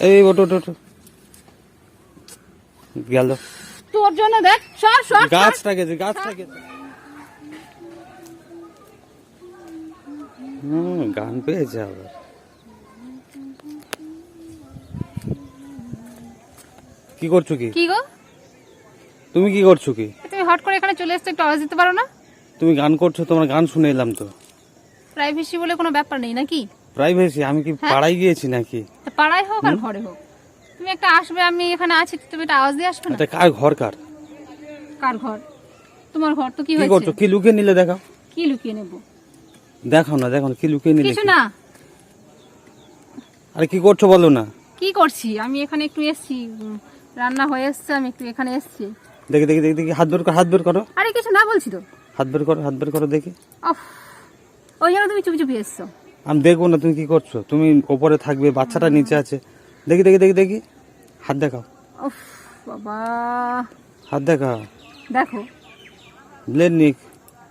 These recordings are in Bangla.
এই ওটো ওটো ওটো গেল তোর জন্য দেখ সর সর গাছটা গেছে গাছটা গেছে। গান পেয়েছে আবার। কি করছো কি? কি গো তুমি কি করছো কি? তুমি হট করে এখানে চলে এসেছো, একটু আওয়াজ দিতে পারো না? তুমি গান করছো, তোমার গান শুনে এলাম তো। প্রাইভেসি বলে কোনো ব্যাপার নেই নাকি? প্রাইভেসি? আমি কি পাড়ায় গিয়েছি নাকি? তা পাড়ায় হোক আর ঘরে হোক, তুমি একটা আসবে, আমি এখানে আছি, তুমি একটা আওয়াজ দিয়ে আসবে না? এটা কার ঘর? কার কার ঘর? তোমার ঘর তো। কি কি হয়েছে? করছো? কি লুকিয়ে নিলে দেখাও। কি লুকিয়ে নেব? দেখাও না, দেখো না কি লুকিয়ে নিলে। কিছু না। আরে কি করছো বলো না। কি করছি? আমি এখানে একটু এসেছি, রান্না হয়ে এসছে, আমি একটু এখানে এসেছি। দেখি দেখি দেখি দেখি, হাত বের করো, হাত বের করো। আরে কিছু না বলছি তো। হাত বের করো, হাত বের করো দেখি। অফ, ওই জন্য তুমি চুপি চুপি এসছো। আমি দেখবো না তুমি কি করছো। তুমি ওপরে থাকবে, বাচ্চাটা নিচে আছে। দেখি দেখি দেখি দেখি, হাত দেখাও। উফ বাবা, হাত দেখাও। দেখো ব্লেড নিক।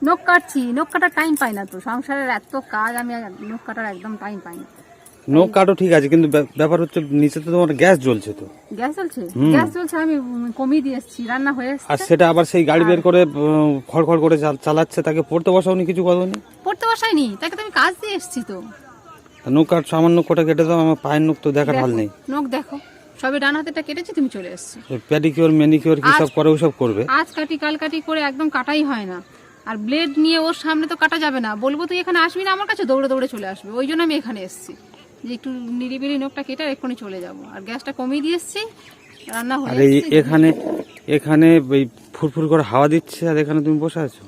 নখ কাটছি, নখ কাটার টাইম পাই না তো, সংসারের এত কাজ, আমি নখ কাটার একদম টাইম পাই না। নখ কাটো ঠিক আছে, কিন্তু ব্যাপার হচ্ছে নিচে তো তোমার গ্যাস জ্বলছে তো। গ্যাস জ্বলছে? গ্যাস জ্বলছে, আমি কমিয়ে দিয়ে এসেছি, রান্না হয়ে আর এসছে। সেটা আবার সেই গাড়ি বের করে খড়খড় করে চালাচ্ছে, তাকে পড়তে বসাওনি, কিছু করোনি। পড়তে বসাইনি, তাকে তো আমি কাজ দিয়ে এসেছি তো। নখ কাট, সামান্য কোটা কেটে দাও, আমার পায়ের নখ তো দেখার হাল নেই। নখ দেখো, সবে ডান হাতেটা কেটেছি, তুমি চলে এসছো। প্যাডিকিওর ম্যানিকিওর কি সব করে, ওসব করবে। আজ কাটি কাল কাটি করে একদম কাটাই হয় না। আর ব্লেড নিয়ে ওর সামনে তো কাটা যাবে না, বলবো তুই এখানে আসবি না আমার কাছে, দৌড়ে দৌড়ে চলে আসবে। ওই জন্য আমি এখানে এসেছি, যে একটু নিরিবিলি নখটা কেটে এক্ষুনি চলে যাব। আর গ্যাসটা কমিয়ে দিয়ে এসেছি, রান্না হয়ে আর এসছে। এখানে এখানে ওই ফুরফুর করে হাওয়া দিচ্ছে, আর এখানে তুমি বসে আছো।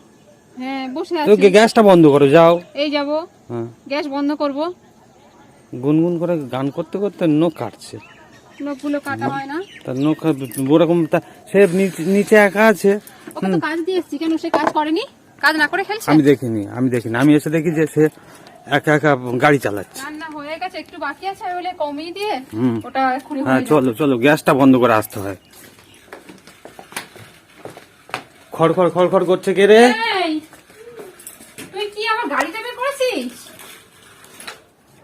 হ্যাঁ বসে তো আছি। গ্যাসটা বন্ধ করো, যাও। এই যাব, হ্যাঁ, গ্যাস বন্ধ করব। গুনগুন করে গান করতে করতে নখ কাটছে। নখগুলো কাটা হয় না। তার নখ ওরকম, সে নিচে একা আছে। ওকে তো কাজ দিয়ে এসেছি, কেন সে কাজ করেনি? কাজ না করে খেলছে? আমি দেখিনি, আমি এসে দেখি যে সে একা একা গাড়ি চালাচ্ছে। রান্না হয়ে গেছে, একটু বাকি আছে, আমি বলে কমিয়ে দিয়ে ওটা এক্ষুনি হ্যাঁ হয়ে যাবে। চলো চলো, গ্যাসটা বন্ধ করে আসতে হয়। খড়খড় খড়খড় করছে কে রে? এই, তুই কি আমার গাড়িটা বের করেছিস?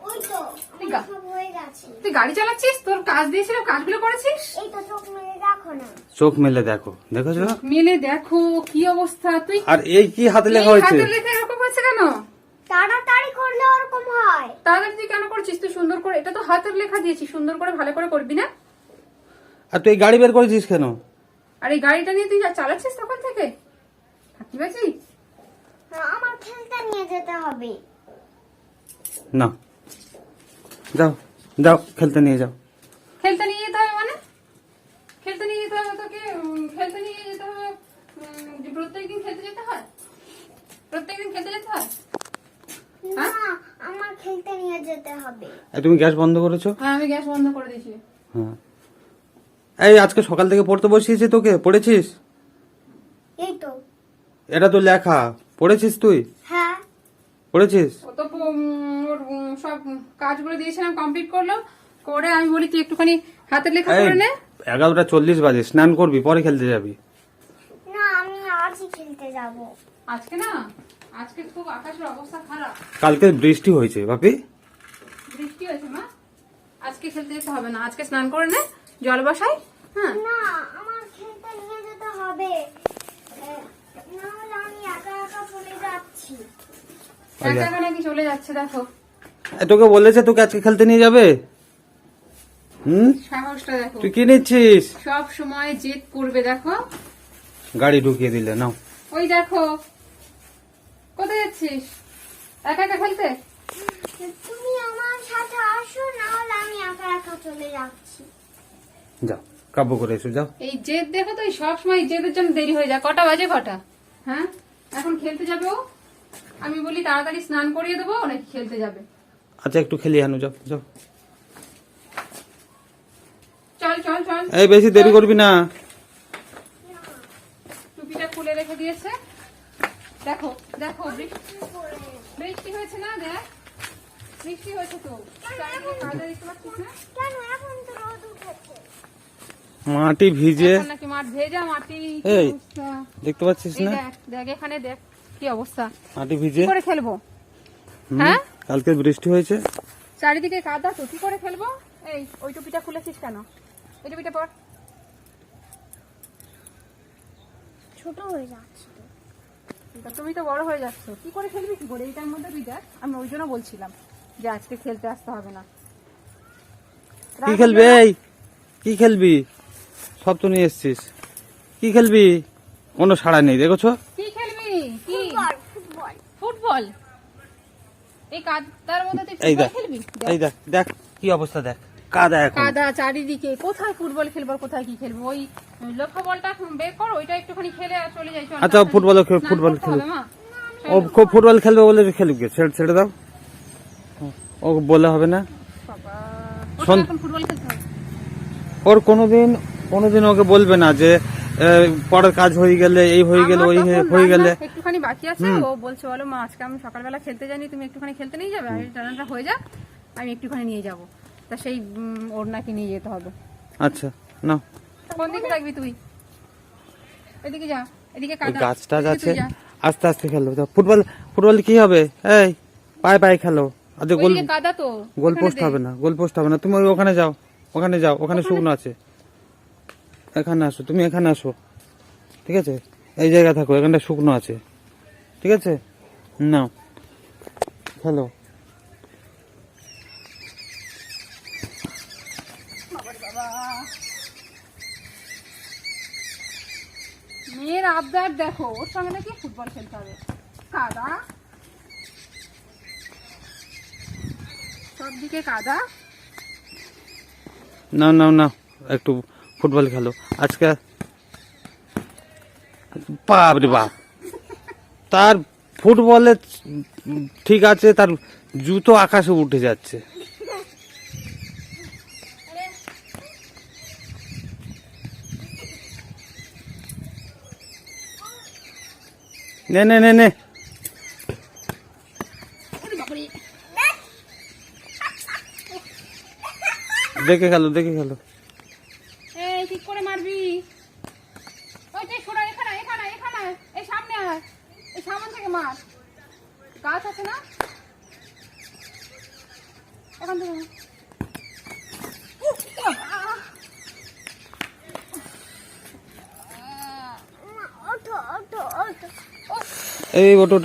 ওই তো আমার সব হয়ে গেছে। তুই গাড়ি চালাচ্ছিস, তোর কাজ দিয়েছিল, কাজগুলো করেছিস? এই তো চোখ মেলে দেখো না। চোখ মেলে দেখো, দেখেছো? মেলে দেখো কি অবস্থা। তুই আর এই কি হাতে লেখা এই হয়েছে? হাতের লেখা এরকম হয়েছে কেন? তাড়াতাড়ি করলে ওরকম হয়। তাহলে তুই কেন করছিস? তুই সুন্দর করে, এটা তো হাতের লেখা দিয়েছিস, সুন্দর করে ভালো করে করবি না? আর তুই এই গাড়ি বের করেছিস কেন? আর এই গাড়িটা নিয়ে তুই যা চালাচ্ছিস তখন থেকে, থাকি বাজি। হ্যাঁ, আমার খেলতে নিয়ে যেতে হবে। না, যাও যাও, খেলতে নিয়ে যাও। খেলতে নিয়ে যেতে হবে মানে? খেলতে নিয়ে যেতে হবে তোকে? খেলতে নিয়ে যেতে হবে যে প্রত্যেকদিন খেলতে যেতে হয়? প্রত্যেকদিন খেলতে যেতে হয়? না, আমার খেলতে নিয়ে যেতে হবে। এই তুমি গ্যাস বন্ধ করেছো? হ্যাঁ আমি গ্যাস বন্ধ করে দিয়েছি। হ্যাঁ। এই আজকে সকাল থেকে পড়তে বসিয়েছি তোকে, পড়েছিস? এই তো। এটা তো লেখা, পড়েছিস তুই? হ্যাঁ। পড়েছিস? ও তো ওর সব কাজগুলো দিয়েছিলাম, কমপ্লিট করলো, করে আমি বলি তুই একটুখানি হাতের লেখা এই করে নে। 11:40 বাজে, স্নান করবি, পরে খেলতে যাবি। না, আমি আজই খেলতে যাব। আজকে না, আজকে খুব আকাশের অবস্থা খারাপ, কালকে বৃষ্টি হয়েছে বাপি। বৃষ্টি হয়েছে মা। আজকে খেলতে যেতে হবে না, আজকে স্নান করে নে, জল বসাই। হ্যাঁ না, আমার খেলতে নিয়ে যেতে হবে। না হলে আমি একা একা চলে যাচ্ছি। একা একা নাকি চলে যাচ্ছে? দেখো এই তোকে বলেছে তোকে আজকে খেলতে নিয়ে যাবে। সাহসটা দেখো, তুই কি নিচ্ছিস? সব সময় জেদ করবে। দেখো গাড়ি ঢুকিয়ে দিলে, নাও। ওই দেখো, কোথায় যাচ্ছিস একা একা খেলতে? তুমি আমার সাথে আসো, না হলে আমি একা একা চলে যাচ্ছি। যাও, কাব্য করে এসো, যাও। এই জেদ দেখো তো, সব সময় জেদের জন্য দেরি হয়ে যায়। কটা বাজে? কটা? হ্যাঁ, এখন খেলতে যাবে ও। আমি বলি তাড়াতাড়ি স্নান করিয়ে দেবো, নাকি খেলতে যাবে? আচ্ছা একটু খেলি আনো, যাও যাও। চল চল চল। এই বেশি দেরি করবি না। টুপিটা খুলে রেখে দিয়েছে। দেখো দেখো, বৃষ্টি হয়েছে না? দেখ বৃষ্টি হয়েছে তো, চারিদিকে কাদা দেখতে পাচ্ছিস না? কেন এখন তো রোদ উঠেছে? মাটি ভিজে, এখন নাকি মাঠ ভেজা, মাটি কি এই অবস্থা। দেখতে পাচ্ছিস এই না? দেখ দেখ, এখানে দেখ কি অবস্থা। মাটি কি ভিজে। করে খেলবো? হ্যাঁ, কালকে বৃষ্টি হয়েছে। চারিদিকে কাদা তো, কি করে খেলবো? এই ওই টুপিটা খুলেছিস কেন? এই টুপিটা পর। ছোট হয়ে যাচ্ছে তো। তা তুমি তো বড় হয়ে যাচ্ছ, কি করে খেলবি কি করে এইটার মধ্যে তুই দেখ। আমি ওই জন্য বলছিলাম যে আজকে খেলতে আসতে হবে না। কি খেলবি? এই কি খেলবি? সব তো নিয়ে এসছিস, কি খেলবি? কোনো সাড়া নেই দেখেছো। কি খেলবি? কি ফুটবল ফুটবল ফুটবল? এই কাদার মধ্যে তুই এই ফুটবল দেখ, খেলবি? এই দেখ, দেখ কি অবস্থা, দেখ কাদা এখন। কাদা চারিদিকে, কোথায় ফুটবল খেলবো আর কোথায় কি খেলবো? ওই লক্ষ্য বলটা বের কর, ওইটা একটুখানি খেলে আর চলে যাই। চল আচ্ছা, ফুটবল ফুটবল খেলবে। ও খুব ফুটবল খেলবে বলে খেলুক, ছেড়ে দাও, ও বলে হবে না। শোন, এখন ফুটবল খেলতে হবে। ওর কোনোদিন ওকে বলবে না যে পরের কাজ হয়ে গেলে এই হয়ে গেলে ওই আমার তখন হয়ে গেলে। রান্না একটুখানি বাকি আছে, ও বলছে বলো মা আজকে আমি সকালবেলা খেলতে জানি, তুমি একটুখানি খেলতে নিয়ে যাবে, আমি রান্নাটা হয়ে যাক আমি একটুখানি নিয়ে যাব। তা সেই ওর নাকি নিয়ে যেতে হবে। আচ্ছা না, কোন দিকে থাকবি তুই? এদিকে যা, এদিকে ওই কাদা, গাছটা এদিকে আছে, তুই যা। আস্তে আস্তে খেলো। ফুটবল কি হবে? এই পায়ে খেলো। আচ্ছা, ওইদিকে কাদা তো, গোল ওখানে পোস্ট দে। হবে না, গোল পোস্ট হবে না। তুমি ওখানে যাও, ওখানে শুকনো আছে। এখানে আসো, তুমি এখানে আসো, ঠিক আছে? এই জায়গা থাকো, এখানটা শুকনো আছে, ঠিক আছে? নাও খেলো। মেয়ের আবদার দেখো, ওর সঙ্গে নাকি ফুটবল খেলতে হবে। কাদা, সব দিকে কাদা। না, একটু ফুটবল খেলো আজকে। বাপ রে বাপ, তার ফুটবলে ঠিক আছে, তার জুতো আকাশে উঠে যাচ্ছে। নে দেখে খেলো। এই ঠিক করে মারবি। ওই যে ছোড়া, এখানে এই সামনে আয়, এই সামনে থেকে মার। গাছ আছে না, এখান থেকে মার। ওঠো ওঠো ওঠো এই ওটো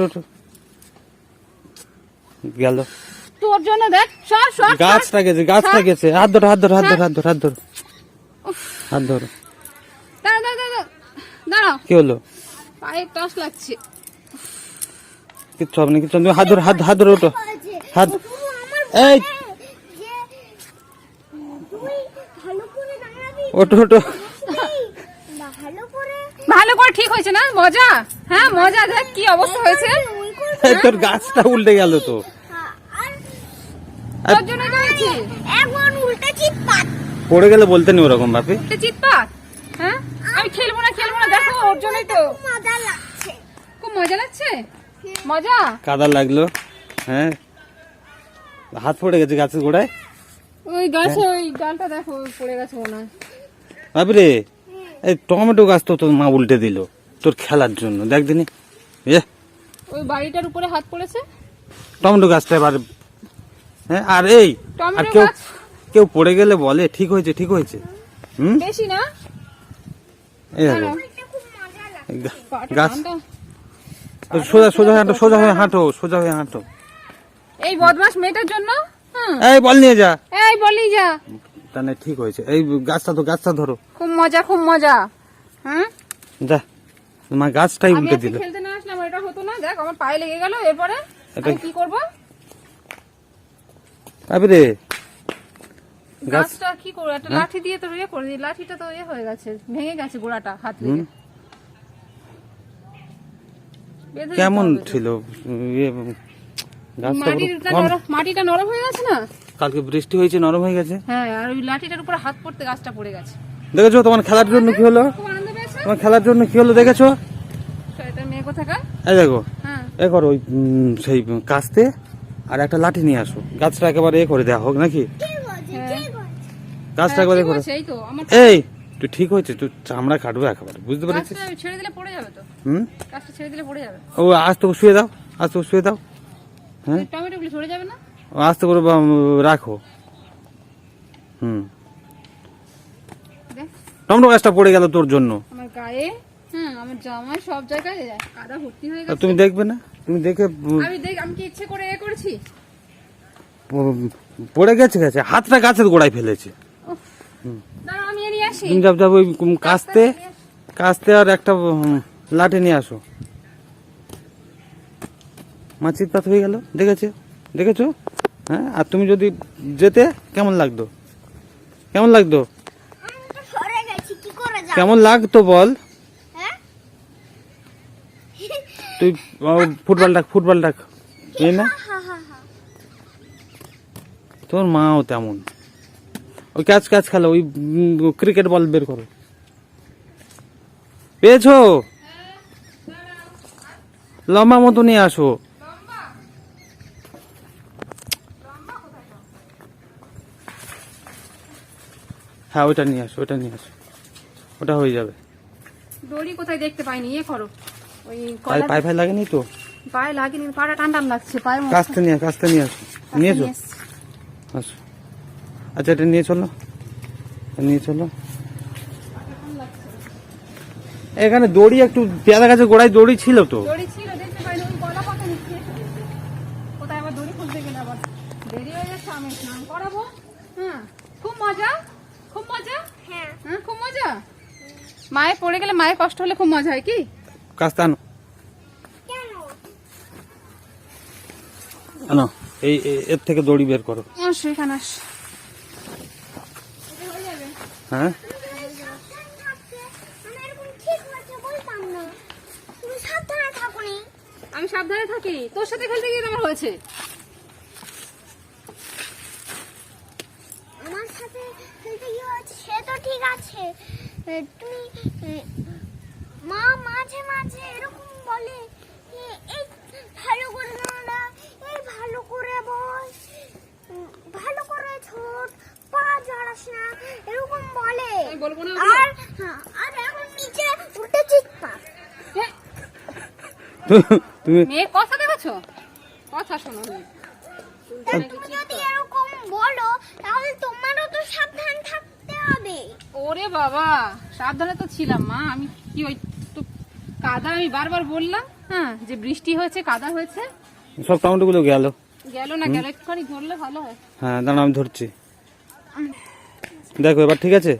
গেল। তোর জন্য দেখ, সর গাছটা গেছে। হাত ধরো। দাঁড়াও, কি হলো? পায়ে টাচ লাগছে। কিচ্ছু হবে না, তুমি হাত ধরো, ওটো হাত। এই যে তুই ভালো করে দাঁড়াবি, ওটো ভালো করে ঠিক হয়েছে না? মজা, হ্যাঁ মজা। দেখ কি অবস্থা হয়েছে। ওই করে এই তোর গাছটা উল্টে গেল তো। আর তোর জন্য তো হয়েছে। এখন উল্টা চিৎপাত পড়ে গেলে বলতে নি ওরকম বাপি। এটা চিৎপাত, হ্যাঁ? আমি খেলবো না, দেখো ওর জন্যই তো। মজা লাগছে। খুব মজা লাগছে, মজা। কাদা লাগলো, হ্যাঁ হাত পড়ে গেছে গাছের গোড়ায়। ওই গাছে ওই ডালটা দেখো পড়ে গেছে মনে হয়। বাপি রে, এই টমেটো গাছ তো তোর মা উল্টে দিল তোর খেলার জন্য। দেখ দিনি, ওই বাড়িটার উপরে হাত পড়েছে। টমেটো গাছটা এবার, হ্যাঁ। আর এই আর টমেটো কেউ গাছ কেউ পড়ে গেলে বলে ঠিক হয়েছে। হুম, বেশি না। এই দেখো এটা খুব মজা লাগছে। গাছ। ঠান্ডা। সোজা হয়ে হাঁটো। এই বদমাস মেয়েটার জন্য। এই বল নিয়ে যা। এই বলি যা। তাহলে ঠিক হয়েছে। এই গাছটা ধরো। খুব মজা। হ্যাঁ, যা, তোমার গাছটাই আমি উল্টে আজকে দিল। খেলতে না আসলাম এটা হতো না। দেখ আমার পায়ে লেগে গেল, এরপরে এটা- আমি কি করব? বাপি রে, গাছ গাছটা কি করব? একটা লাঠি দিয়ে তো ইয়ে করে দিই। লাঠিটা তো ইয়ে হয়ে গেছে, ভেঙে গেছে গোড়াটা হাত লেগে। বেঁধে দিতে কেমন হবে তো। ছিল ইয়ে, গাছটা মাটিটা নরম হয়ে গেছে না। কালকে বৃষ্টি হয়েছে, নরম হয়ে গেছে। হ্যাঁ, আর ওই লাঠিটার উপরে হাত পড়তে গাছটা পড়ে গেছে। দেখেছো তোমার খেলার জন্য কি হলো? খুব আনন্দ পেয়েছে। দেখেছো? শয়তান মেয়ে কোথাকার। এই দেখো, হ্যাঁ, এ করো ওই সেই কাস্তে আর একটা লাঠি নিয়ে আসো, গাছটা একেবারে করে দেওয়া হোক নাকি? গাছটা একবারে ঠিক করে। আছে, এই তো আমার এই তুই ঠিক হয়েছে, তুই চামড়া কাটবে একেবারে, বুঝতে পেরেছিস? গাছটা ছেড়ে দিলে পড়ে যাবে তো। হুম, গাছটা ছেড়ে দিলে পড়ে যাবে। ও আস্তে করে শুয়ে দাও, হ্যাঁ টমেটো গুলো সরে যাবে না। ও আস্তে করে রাখো। হুম, দেখ টমেটো গাছটা পড়ে গেল তোর জন্য। আমার গায়ে, হ্যাঁ আমার জামায় সব জায়গায় কাদা ভর্তি হয়ে আর গেছে। তুমি দেখবে না? তুমি দেখে আমি কি ইচ্ছে করে করেছি? পড়ে গেছে, হাতটা গাছের গোড়ায় ফেলেছে। দাঁড়া আমি এ নিয়ে আসি। তুমি যাব ওই কাস্তে আর একটা লাঠি নিয়ে আসো। মাছির পাত হয়ে গেল, দেখেছো? হ্যাঁ, আর তুমি যদি যেতে কেমন লাগতো? আমি তো সরে গেছি, কি করে যাব? কেমন লাগতো বল? হ্যাঁ তুই ফুটবল ডাক এই না, হা হা হা। তোর মাও তেমন। ওই ক্যাচ খেলো, ওই ক্রিকেট বল বের করো। পেয়েছো? লম্বা মতো নিয়ে আসো। হ্যাঁ, ওইটা নিয়ে আসো। ওটা হয়ে যাবে। দড়ি কোথায় দেখতে পাইনি, ইয়ে করো। ওই পায়ে লাগেনি তো? পায়ে লাগেনি, পাটা টান লাগছে, পায়ে কাস্তে নিয়ে আসো। নিয়েছো? আসো। আচ্ছা, এটা নিয়ে চলো। এখানে দড়ি একটু পেয়ারা গাছের গোড়ায় দড়ি ছিল তো। দড়ি ছিল, দেখতে পাইনি, ওই গলা পাতা নিচ্ছে। কোথায় আবার দড়ি খুলতে গেলে আবার দেরি হয়ে যাচ্ছে। আমি স্নান করাবো। হ্যাঁ, খুব মজা। হ্যাঁ হ্যাঁ, খুব মজা। মায়ের পড়ে গেলে, মায়ের কষ্ট হলে খুব মজা হয় কি? কাস্তে আনো। কেন? এর থেকে দড়ি বের করো। এখানে আস। হ্যাঁ, সাবধান থাকতে, আমি এরকম ঠিক হচ্ছে বলতাম না। তুমি সাবধানে থাকো নি। আমি সাবধানে থাকি, তোর সাথে খেলতে গিয়ে আমার হয়েছে। আমার সাথে খেলতে গিয়ে হচ্ছে, সে তো ঠিক আছে। তুমি মা মাঝে মাঝে এরকম বলে, এই ভালো করে না, এই ভালো করে বস, ভালো করে ছোট, পা জড়াস না, এরকম বলে। আমি বলবো না আর এখন নিচে উল্টে চিৎপা। তুমি মেয়ের কথা দেখেছো? কথা শোনো মেয়ে। তুমি যদি এরকম বলো, তাহলে তোমারও তো সাবধান থাকতে হবে। ওরে বাবা, সাবধানে তো ছিলাম মা। আমি কি ওই তো কাদা, আমি বারবার বললাম হ্যাঁ যে বৃষ্টি হয়েছে, কাদা হয়েছে। সব টমেটো গুলো গেল গেল একটুখানি ধরলে ভালো হয়। হ্যাঁ, দাঁড়া আমি ধরছি। দেখো এবার ঠিক আছে?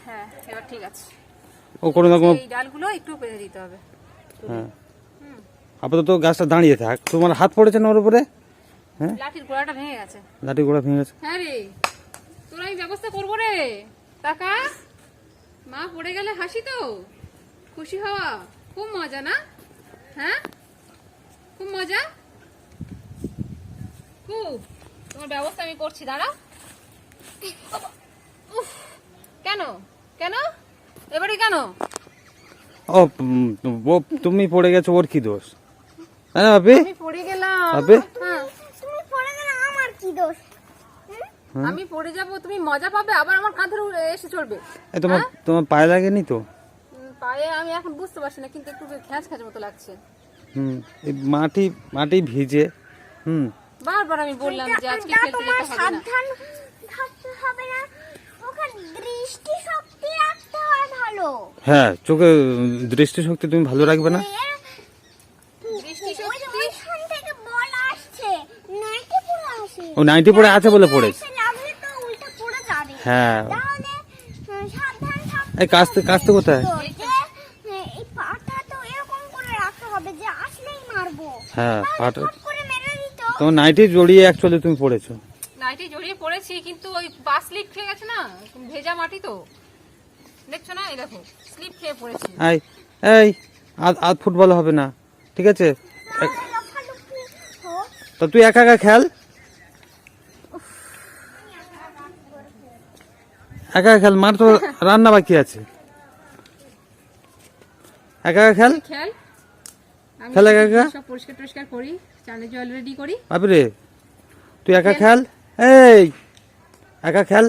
হ্যাঁ, এবার ঠিক আছে। ও কোনো রকম। এই ডালগুলো একটু পেরে দিতে হবে। হ্যাঁ, আপাতত গাছটা দাঁড়িয়ে থাক। তোমার হাত পড়েছে না ওর উপরে? হ্যাঁ, লাঠির গোড়াটা ভেঙে গেছে। লাঠি গোড়া ভেঙে গেছে। হ্যাঁ রে, তোরা আমি ব্যবস্থা করবো রে। টাকা মা পড়ে গেলে হাসি তো, খুশি হওয়া, খুব মজা না? হ্যাঁ, খুব মজা, খুব। তোমার ব্যবস্থা আমি করছি, দাঁড়া। উফ, কেন এবারে কেন? তুমি পড়ে গেছো, ওর কি দোষ? হ্যাঁ বাপি, আমি পড়ে গেলাম। বাপি হ্যাঁ, তুমি পড়ে গেলে আমার কি দোষ? আমি পড়ে যাব, তুমি মজা পাবে, আবার আমার কাঁধে এসে চড়বে। তোমার পায়ে লাগেনি তো? পায়ে আমি এখন বুঝতে পারছি না, কিন্তু একটু খ্যাঁচ মতো লাগছে। এই মাটি ভিজে। বারবার আমি বললাম যে আজকে খেলতে তোমার যেতে হবে না। সাবধান থাকতে হবে না, ওখানে দৃষ্টি শক্তি রাখতে হয় ভালো। হ্যাঁ, চোখে দৃষ্টিশক্তি তুমি ভালো রাখবে না? ওই যে ওইখান থেকে বল আসছে, নাইটি পড়ে আসে। ও 90 পড়ে আছে বলে পড়েছে। এসে লাগলে তো উল্টা পড়ে যাবে। হ্যাঁ, তাহলে সাবধান থাকতে এই কাস্তে কোথায়? হবে যে, এই পাটা তো এরকম করে রাখতে হবে যে আসলেই মারবো। হ্যাঁ, পাটা ফট করে মেরে দিত। তোমার নাইটি জড়িয়ে অ্যাকচুয়ালি তুমি পড়েছো। নাইটি জড়িয়ে পড়েছি, কিন্তু ওই পা স্লিপ খেয়ে গেছে না, ভেজা মাটি তো, দেখছো না? এই দেখো স্লিপ খেয়ে পড়েছি। এই আধ ফুটবল হবে না, ঠিক আছে? লাফালাফি হোক। তো তুই একা খেল, মার তো রান্না বাকি আছে। একা খেল। আমি খেল একা। সব পরিষ্কার করি, চালের জল রেডি করি। বাপরে, তুই একা খেল। এই একা খেল।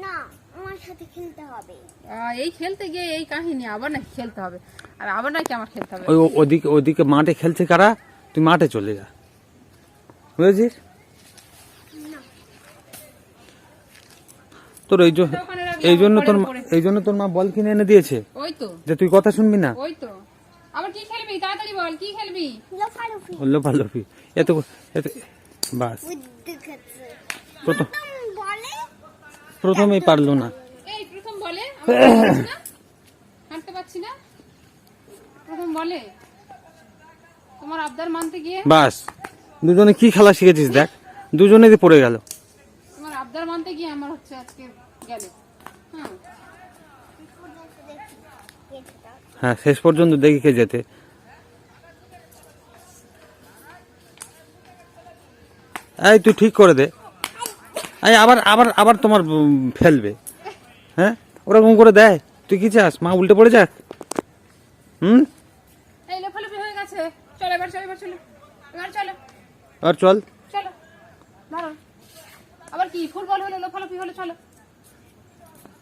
না, আমার সাথে খেলতে হবে। এই খেলতে গিয়ে এই কাহিনী, আবার নাকি খেলতে হবে, আর আবার নাকি আমার খেলতে হবে। ওদিকে মাঠে খেলছে কারা? তুই মাঠে চলে যা, বুঝেছিস? তোর ওখানে রাখলাম, এই জন্য তোর পরে। এই জন্য তোর মা বল কিনে এনে দিয়েছে ওই তো, যে তুই কথা শুনবি না। ওই তো। আবার কি খেলবি তাড়াতাড়ি বল, কি খেলবি? লাফালাফি বললো ভালো এত এত বাস বুদ্ধি খাচ্ছে প্রথম বলে প্রথমেই পারলো না। এই প্রথম বলে আমরা হাঁটতে পারছি না, প্রথম বলে তোমার আবদার মানতে গিয়ে, বাস দুজনে কি খেলা শিখেছিস দেখ, দুজনেই পড়ে গেল। তোমার আবদার মানতে গিয়ে আমার হচ্ছে আজকে গেল। হ্যাঁ, হ্যাঁ শেষ পর্যন্ত দেখি কে যেতে। এই তুই ঠিক করে দে। এই আবার আবার আবার তোমার ফেলবে। হ্যাঁ ওরকম করে দেয়, তুই কি চাস মা উল্টে পড়ে যাক? হুম, এই লাফালাফি হয়ে গেছে, চলো এবার, চলো এবার, চলো এবার, চলো আর চল। চলো ধরো। আবার কি ফুটবল হলো, লাফালাফি হলো, চলো।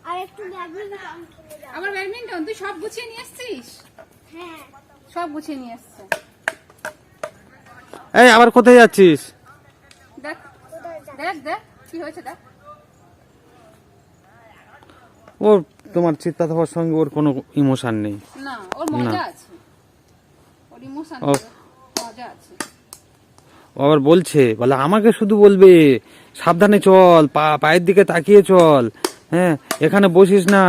আর একটু ব্যাডমিন্টন খেলে যাও আবার ব্যাডমিন্টন, তুই সব গুছিয়ে নিয়ে এসছিস? হ্যাঁ সব গুছিয়ে নিয়ে এসছে। এই আবার কোথায় যাচ্ছিস? দেখ কোথায় যাও দেখ দেখ কি হয়েছে দেখ। ওর তোমার চিৎপাত হওয়ার সঙ্গে ওর কোনো ইমোশন নেই। না, ওর মজা আছে, ওর ইমোশন ও। মজা আছে। ও আবার বলছে, বলে আমাকে শুধু বলবে সাবধানে চল, পায়ের দিকে তাকিয়ে চল, হ্যাঁ এখানে বসিস না,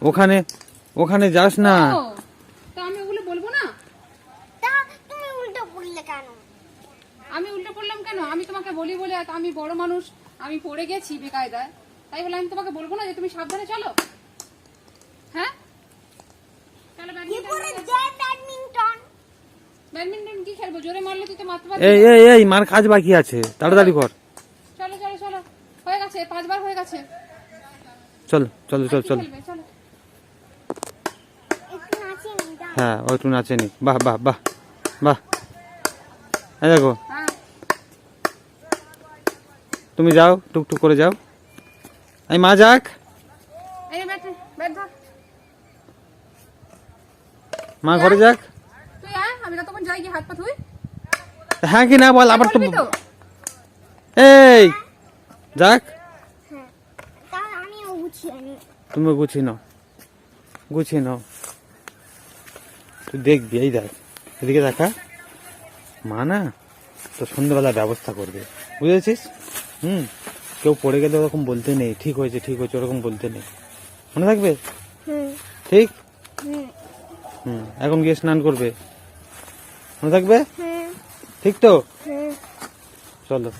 ওখানে ওখানে যাস না। ও, তো আমি ওগুলো বলবো না? তা তুমি উল্টো পড়লে কেন আমি উল্টো পড়লাম কেন? আমি তোমাকে বলি বলে আমি বড় মানুষ, আমি পড়ে গেছি বেকায়দায়, তাই বলে আমি তোমাকে বলবো না যে তুমি সাবধানে চলো? হ্যাঁ চলো কি ব্যাডমিন্টন করে যায় ব্যাডমিন্টন ব্যাডমিন্টন কি খেলবো? জোরে মারলে তুই তো মারতে পারবি এই না। এই এই মার কাজ বাকি আছে, তাড়াতাড়ি কর। চলো চলো চলো, হয়ে গেছে, 5 বার হয়ে গেছে। চল চল চল কি চল। খেলবে? চলো। একটু নাচিয়ে নিই দাও হ্যাঁ ও একটু নাচেনি, বাহ বাহ বাহ বাহ। এই দেখো হ্যাঁ, তুমি যাও, টুকটুক করে যাও। এই মা যাক, এই ব্যাট ব্যাট ধর। মা ঘরে যাক। তুই আয়, আমি ততক্ষণ যাই গিয়ে হাত পা ধুই। হ্যাঁ কি না বল, আবার তো বলবি তো? এই যাক। হ্যাঁ তা আমিও গুছিয়ে নিই তুমি গুছিয়ে নাও, গুছিয়ে নাও। তুই দেখবি, এই দেখ এদিকে দেখা, মা না তো সন্ধ্যেবেলা ব্যবস্থা করবে, বুঝেছিস? হুম, কেউ পড়ে গেলে ওরকম বলতে নেই, ঠিক হয়েছে ঠিক হয়েছে ওরকম বলতে নেই, মনে থাকবে? হুম ঠিক। হুম হুম, এখন গিয়ে স্নান করবে, মনে থাকবে? হুম ঠিক তো? হুম চলো।